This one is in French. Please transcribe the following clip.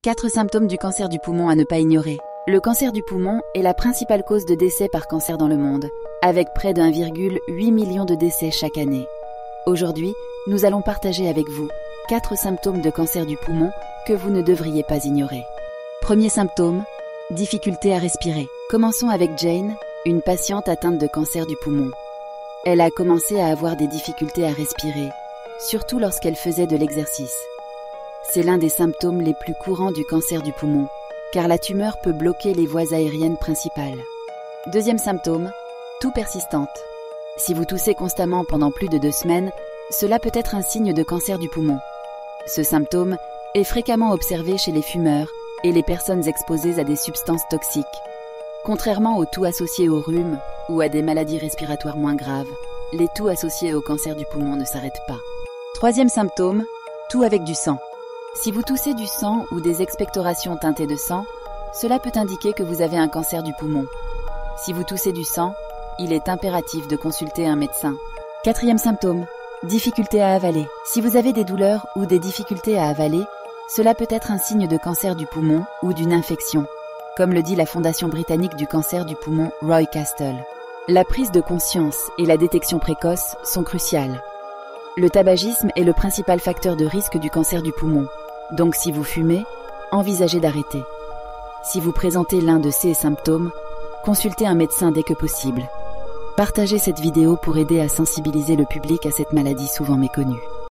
4 symptômes du cancer du poumon à ne pas ignorer. Le cancer du poumon est la principale cause de décès par cancer dans le monde, avec près de 1,8 million de décès chaque année. Aujourd'hui, nous allons partager avec vous 4 symptômes de cancer du poumon que vous ne devriez pas ignorer. Premier symptôme, difficulté à respirer. Commençons avec Jane, une patiente atteinte de cancer du poumon. Elle a commencé à avoir des difficultés à respirer, surtout lorsqu'elle faisait de l'exercice. C'est l'un des symptômes les plus courants du cancer du poumon, car la tumeur peut bloquer les voies aériennes principales. Deuxième symptôme, toux persistante. Si vous toussez constamment pendant plus de 2 semaines, cela peut être un signe de cancer du poumon. Ce symptôme est fréquemment observé chez les fumeurs et les personnes exposées à des substances toxiques. Contrairement aux toux associés au rhume ou à des maladies respiratoires moins graves, les toux associés au cancer du poumon ne s'arrêtent pas. Troisième symptôme, toux avec du sang. Si vous toussez du sang ou des expectorations teintées de sang, cela peut indiquer que vous avez un cancer du poumon. Si vous toussez du sang, il est impératif de consulter un médecin. Quatrième symptôme, difficulté à avaler. Si vous avez des douleurs ou des difficultés à avaler, cela peut être un signe de cancer du poumon ou d'une infection, comme le dit la Fondation britannique du cancer du poumon Roy Castle. La prise de conscience et la détection précoce sont cruciales. Le tabagisme est le principal facteur de risque du cancer du poumon, donc si vous fumez, envisagez d'arrêter. Si vous présentez l'un de ces symptômes, consultez un médecin dès que possible. Partagez cette vidéo pour aider à sensibiliser le public à cette maladie souvent méconnue.